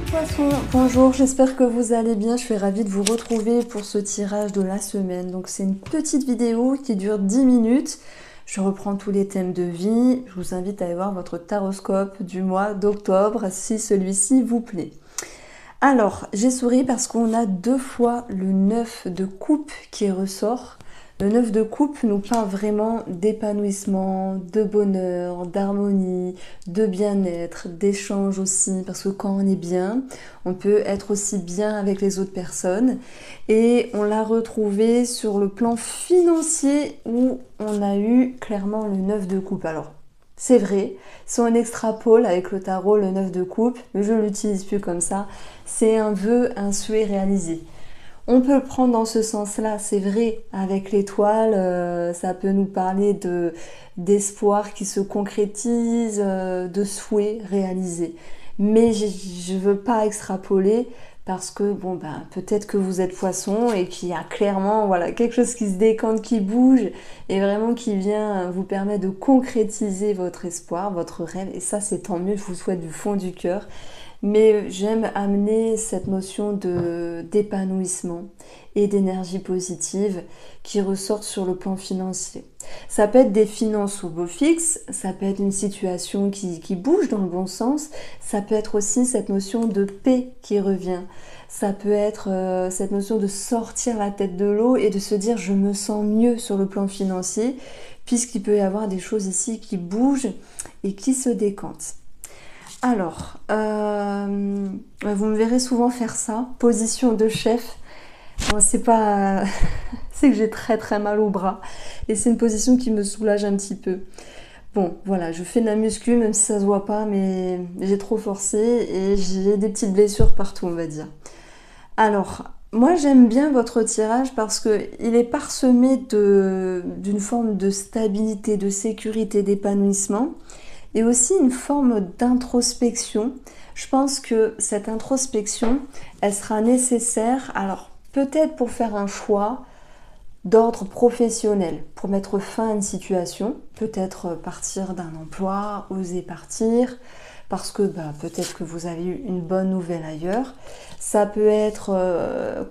Poisson, bonjour, j'espère que vous allez bien. Je suis ravie de vous retrouver pour ce tirage de la semaine. Donc c'est une petite vidéo qui dure 10 minutes. Je reprends tous les thèmes de vie. Je vous invite à aller voir votre taroscope du mois d'octobre si celui-ci vous plaît. Alors, j'ai souri parce qu'on a deux fois le 9 de coupe qui ressort. Le 9 de coupe nous parle vraiment d'épanouissement, de bonheur, d'harmonie, de bien-être, d'échange aussi, parce que quand on est bien, on peut être aussi bien avec les autres personnes. Et on l'a retrouvé sur le plan financier où on a eu clairement le 9 de coupe. Alors, c'est vrai, si on extrapole avec le tarot le 9 de coupe, mais je ne l'utilise plus comme ça, c'est un vœu, un souhait réalisé. On peut le prendre dans ce sens-là, c'est vrai, avec l'étoile, ça peut nous parler d'espoir qui se concrétise, de souhaits réalisés. Mais je ne veux pas extrapoler parce que bon ben peut-être que vous êtes poisson et qu'il y a clairement voilà quelque chose qui se décante, qui bouge et vraiment qui vient vous permettre de concrétiser votre espoir, votre rêve, et ça c'est tant mieux, je vous souhaite du fond du cœur. Mais j'aime amener cette notion d'épanouissement et d'énergie positive qui ressort sur le plan financier. Ça peut être des finances au beau fixe, ça peut être une situation qui bouge dans le bon sens, ça peut être aussi cette notion de paix qui revient. Ça peut être cette notion de sortir la tête de l'eau et de se dire je me sens mieux sur le plan financier, puisqu'il peut y avoir des choses ici qui bougent et qui se décantent. Alors, vous me verrez souvent faire ça, position de chef. Bon, c'est pas, c'est que j'ai très mal au bras et c'est une position qui me soulage un petit peu. Bon, voilà, je fais de la muscu même si ça se voit pas, mais j'ai trop forcé et j'ai des petites blessures partout, on va dire. Alors, moi j'aime bien votre tirage parce que il est parsemé d'une forme de stabilité, de sécurité, d'épanouissement. Et aussi une forme d'introspection. Je pense que cette introspection, elle sera nécessaire, alors peut-être pour faire un choix d'ordre professionnel, pour mettre fin à une situation, peut-être partir d'un emploi, oser partir, parce que peut-être que vous avez eu une bonne nouvelle ailleurs. Ça peut être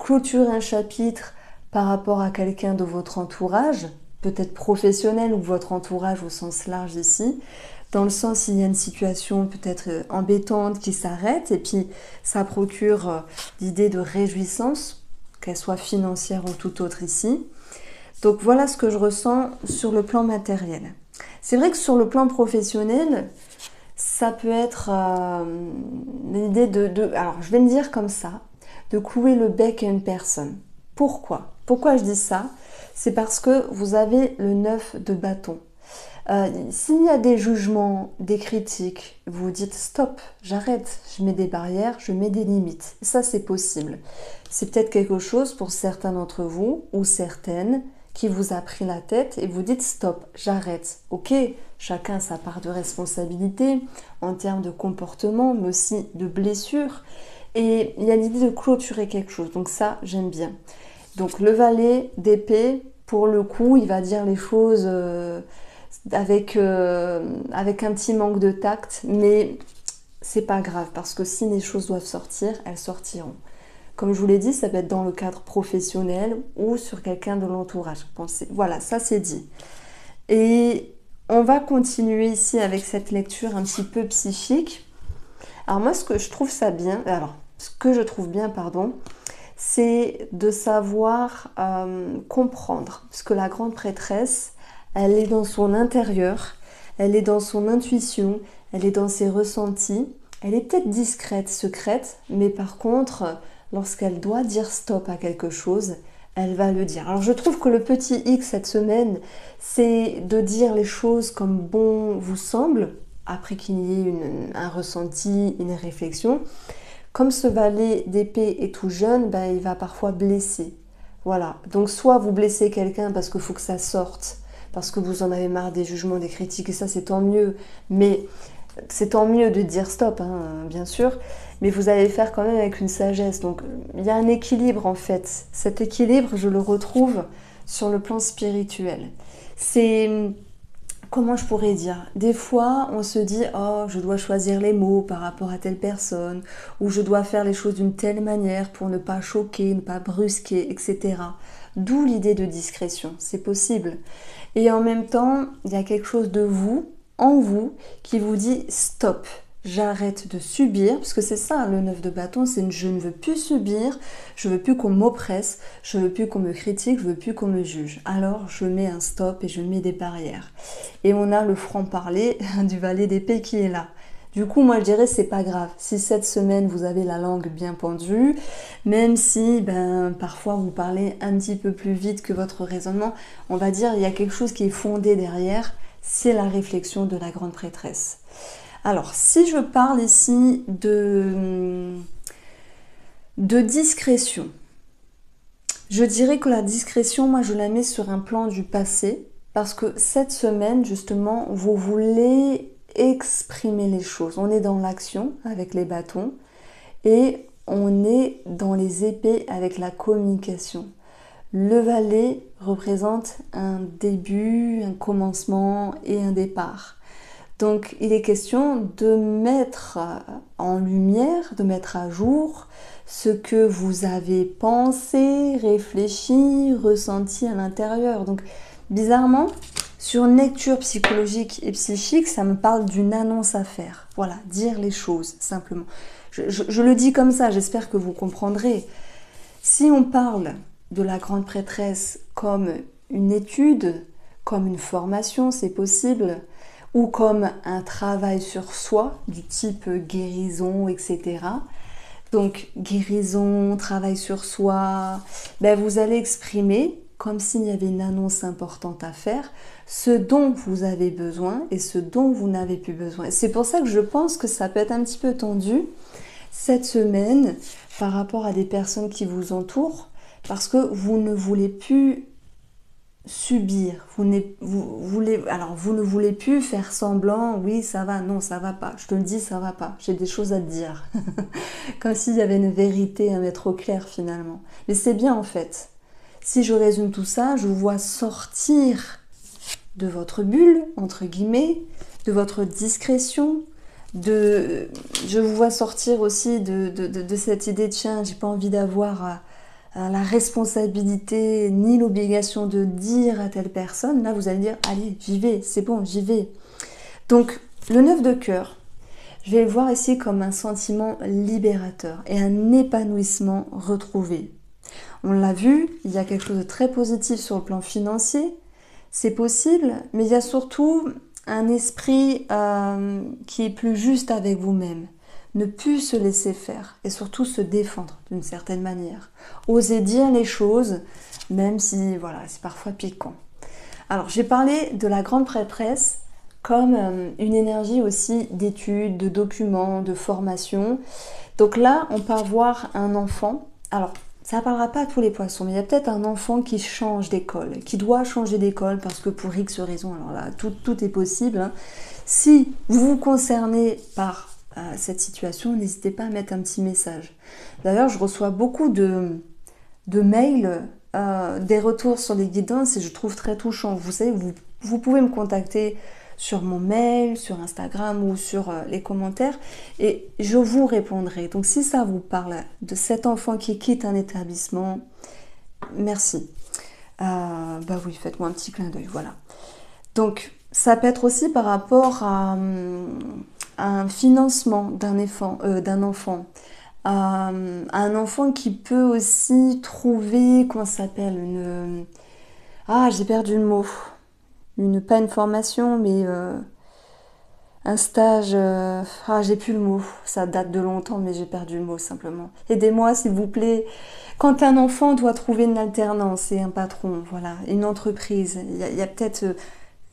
clôturer un chapitre par rapport à quelqu'un de votre entourage, peut-être professionnel ou votre entourage au sens large ici. Dans le sens, il y a une situation peut-être embêtante qui s'arrête et puis ça procure l'idée de réjouissance, qu'elle soit financière ou tout autre ici. Donc voilà ce que je ressens sur le plan matériel. C'est vrai que sur le plan professionnel, ça peut être l'idée alors je vais me dire comme ça, de clouer le bec à une personne. Pourquoi? Pourquoi je dis ça? C'est parce que vous avez le 9 de bâton. S'il y a des jugements, des critiques, vous dites stop, j'arrête, je mets des barrières, je mets des limites. Ça, c'est possible. C'est peut-être quelque chose pour certains d'entre vous ou certaines qui vous a pris la tête et vous dites stop, j'arrête. Ok, chacun a sa part de responsabilité en termes de comportement, mais aussi de blessure. Et il y a l'idée de clôturer quelque chose. Donc ça, j'aime bien. Donc le valet d'épée, pour le coup, il va dire les choses avec un petit manque de tact, mais c'est pas grave parce que si les choses doivent sortir, elles sortiront. Comme je vous l'ai dit, ça peut être dans le cadre professionnel ou sur quelqu'un de l'entourage. Voilà, ça c'est dit. Et on va continuer ici avec cette lecture un petit peu psychique. Alors moi, ce que je trouve bien, c'est de savoir comprendre, parce que la grande prêtresse, elle est dans son intérieur, elle est dans son intuition, elle est dans ses ressentis. Elle est peut-être discrète, secrète, mais par contre, lorsqu'elle doit dire stop à quelque chose, elle va le dire. Alors je trouve que le petit X cette semaine, c'est de dire les choses comme bon vous semble, après qu'il y ait un ressenti, une réflexion. Comme ce valet d'épée est tout jeune, il va parfois blesser. Voilà, donc soit vous blessez quelqu'un parce qu'il faut que ça sorte, parce que vous en avez marre des jugements, des critiques, et ça c'est tant mieux, mais c'est tant mieux de dire stop, bien sûr, mais vous allez le faire quand même avec une sagesse. Donc il y a un équilibre en fait. Cet équilibre, je le retrouve sur le plan spirituel. C'est comment je pourrais dire? Des fois, on se dit, oh, je dois choisir les mots par rapport à telle personne, ou je dois faire les choses d'une telle manière pour ne pas choquer, ne pas brusquer, etc. D'où l'idée de discrétion, c'est possible. Et en même temps, il y a quelque chose de vous, en vous, qui vous dit stop. J'arrête de subir, parce que c'est ça le 9 de bâton, c'est je ne veux plus subir, je veux plus qu'on m'oppresse, je veux plus qu'on me critique, je veux plus qu'on me juge. Alors je mets un stop et je mets des barrières. Et on a le franc-parler du valet d'épée qui est là. Du coup, moi je dirais c'est pas grave. Si cette semaine vous avez la langue bien pendue, même si parfois vous parlez un petit peu plus vite que votre raisonnement, on va dire il y a quelque chose qui est fondé derrière, c'est la réflexion de la grande prêtresse. Alors, si je parle ici de discrétion, je dirais que la discrétion, moi, je la mets sur un plan du passé, parce que cette semaine, justement, vous voulez exprimer les choses. On est dans l'action avec les bâtons et on est dans les épées avec la communication. Le valet représente un début, un commencement et un départ. Donc, il est question de mettre en lumière, de mettre à jour ce que vous avez pensé, réfléchi, ressenti à l'intérieur. Donc, bizarrement, sur une lecture psychologique et psychique, ça me parle d'une annonce à faire. Voilà, dire les choses, simplement. Je le dis comme ça, j'espère que vous comprendrez. Si on parle de la grande prêtresse comme une étude, comme une formation, c'est possible, ou comme un travail sur soi, du type guérison, etc. Donc, guérison, travail sur soi, vous allez exprimer, comme s'il y avait une annonce importante à faire, ce dont vous avez besoin et ce dont vous n'avez plus besoin. C'est pour ça que je pense que ça peut être un petit peu tendu cette semaine par rapport à des personnes qui vous entourent, parce que vous ne voulez plus subir, vous ne voulez plus faire semblant, oui ça va, non ça va pas, je te le dis ça va pas, j'ai des choses à te dire, comme s'il y avait une vérité à mettre au clair finalement. Mais c'est bien en fait, si je résume tout ça, je vous vois sortir de votre bulle, entre guillemets, de votre discrétion, je vous vois sortir aussi de cette idée de tiens, j'ai pas envie d'avoir la responsabilité ni l'obligation de dire à telle personne. Là vous allez dire allez j'y vais, c'est bon j'y vais. Donc le 9 de cœur, je vais le voir ici comme un sentiment libérateur et un épanouissement retrouvé. On l'a vu, il y a quelque chose de très positif sur le plan financier, c'est possible, mais il y a surtout un esprit qui est plus juste avec vous-même. Ne plus se laisser faire et surtout se défendre d'une certaine manière. Oser dire les choses, même si voilà, c'est parfois piquant. Alors, j'ai parlé de la grande prêtresse comme une énergie aussi d'études, de documents, de formation. Donc là, on peut avoir un enfant. Alors, ça ne parlera pas à tous les poissons, mais il y a peut-être un enfant qui change d'école, qui doit changer d'école parce que pour X raison, alors là, tout est possible. Hein. Si vous vous concernez par cette situation, n'hésitez pas à mettre un petit message. D'ailleurs, je reçois beaucoup de mails, des retours sur les guidances et je trouve très touchant. Vous savez, vous pouvez me contacter sur mon mail, sur Instagram ou sur les commentaires et je vous répondrai. Donc si ça vous parle de cet enfant qui quitte un établissement, merci. Oui, faites-moi un petit clin d'œil, voilà. Donc ça peut être aussi par rapport à un financement d'un enfant, un enfant qui peut aussi trouver, comment ça s'appelle, j'ai perdu le mot, pas une formation, mais un stage, j'ai plus le mot, ça date de longtemps, mais j'ai perdu le mot simplement. Aidez-moi s'il vous plaît. Quand un enfant doit trouver une alternance et un patron, voilà, une entreprise, il y a peut-être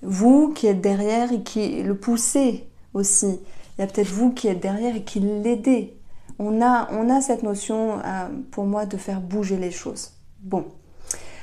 vous qui êtes derrière et qui le poussez aussi. Il y a peut-être vous qui êtes derrière et qui l'aidez. On a cette notion, pour moi, de faire bouger les choses. Bon.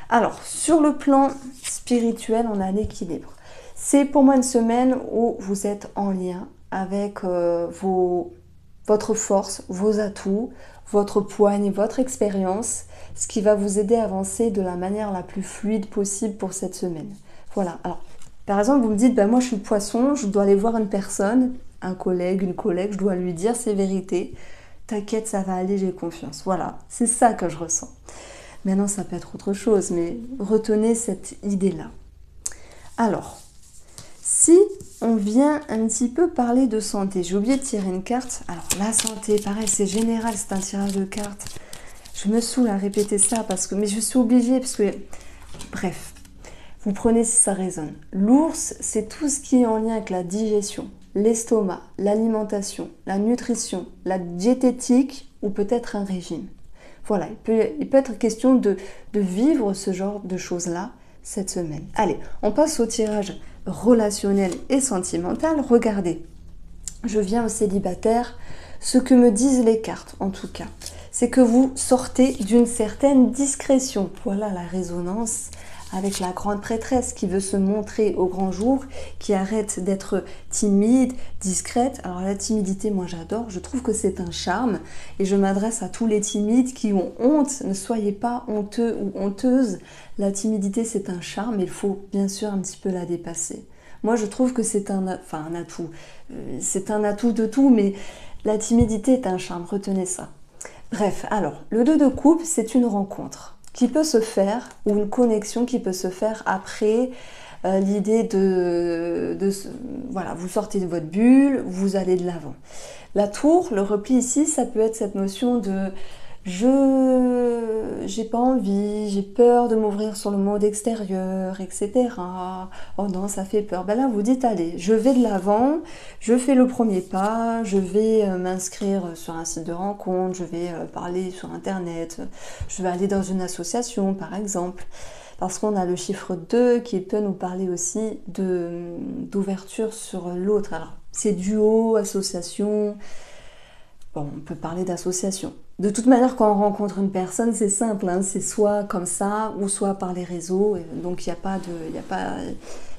Alors, sur le plan spirituel, on a l'équilibre. C'est pour moi une semaine où vous êtes en lien avec votre force, vos atouts, votre poigne et votre expérience, ce qui va vous aider à avancer de la manière la plus fluide possible pour cette semaine. Voilà. Alors, Par exemple, vous me dites, moi je suis poisson, je dois aller voir une personne, un collègue, une collègue, je dois lui dire ses vérités. T'inquiète, ça va aller, j'ai confiance. Voilà, c'est ça que je ressens. Maintenant, ça peut être autre chose, mais retenez cette idée-là. Alors, si on vient un petit peu parler de santé, j'ai oublié de tirer une carte. Alors, la santé, pareil, c'est général, c'est un tirage de cartes. Je me saoule à répéter ça, mais je suis obligée, parce que... Bref, vous prenez si ça résonne. L'ours, c'est tout ce qui est en lien avec la digestion, l'estomac, l'alimentation, la nutrition, la diététique ou peut-être un régime. Voilà, il peut être question de vivre ce genre de choses-là cette semaine. Allez, on passe au tirage relationnel et sentimental. Regardez, je viens au célibataire. Ce que me disent les cartes, en tout cas, c'est que vous sortez d'une certaine discrétion. Voilà la résonance avec la grande prêtresse qui veut se montrer au grand jour, qui arrête d'être timide, discrète. Alors la timidité, moi j'adore, je trouve que c'est un charme et je m'adresse à tous les timides qui ont honte. Ne soyez pas honteux ou honteuse. La timidité, c'est un charme, il faut bien sûr un petit peu la dépasser. Moi je trouve que c'est un atout. C'est un atout de tout, mais la timidité est un charme, retenez ça. Bref, alors, le 2 de coupe, c'est une rencontre qui peut se faire, ou une connexion qui peut se faire après l'idée voilà, vous sortez de votre bulle, vous allez de l'avant. La tour, le repli ici, ça peut être cette notion de j'ai pas envie, j'ai peur de m'ouvrir sur le monde extérieur, etc. Oh non, ça fait peur. Ben là, vous dites, allez, je vais de l'avant, je fais le premier pas, je vais m'inscrire sur un site de rencontre, je vais parler sur Internet, je vais aller dans une association, par exemple. Parce qu'on a le chiffre 2 qui peut nous parler aussi d'ouverture sur l'autre. Alors, c'est duo, association... Bon, on peut parler d'association. De toute manière, quand on rencontre une personne, c'est simple, hein, c'est soit comme ça, ou soit par les réseaux. Donc, il n'y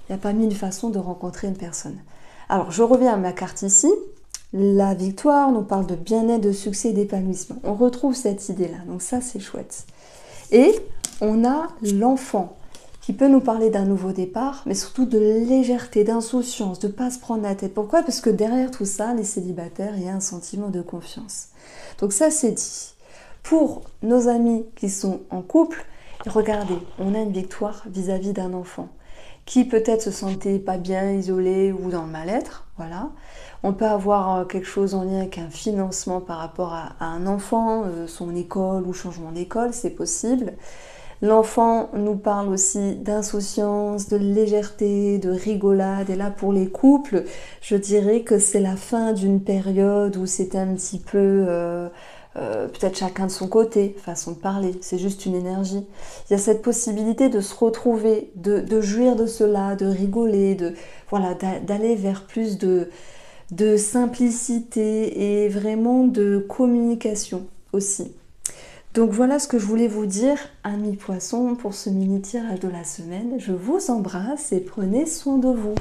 a pas mille façons de rencontrer une personne. Alors, je reviens à ma carte ici. La victoire nous parle de bien-être, de succès, d'épanouissement. On retrouve cette idée-là, donc ça, c'est chouette. Et on a l'enfant qui peut nous parler d'un nouveau départ, mais surtout de légèreté, d'insouciance, de ne pas se prendre la tête. Pourquoi? Parce que derrière tout ça, les célibataires, il y a un sentiment de confiance. Donc ça, c'est dit. Pour nos amis qui sont en couple, regardez, on a une victoire vis-à-vis d'un enfant qui peut-être se sentait pas bien, isolé ou dans le mal-être, voilà. On peut avoir quelque chose en lien avec un financement par rapport à un enfant, son école ou changement d'école, c'est possible. L'enfant nous parle aussi d'insouciance, de légèreté, de rigolade. Et là, pour les couples, je dirais que c'est la fin d'une période où c'était un petit peu... peut-être chacun de son côté, façon de parler, c'est juste une énergie. Il y a cette possibilité de se retrouver, de jouir de cela, de rigoler, voilà, d'aller vers plus de simplicité et vraiment de communication aussi. Donc voilà ce que je voulais vous dire, amis poissons, pour ce mini tirage de la semaine. Je vous embrasse et prenez soin de vous.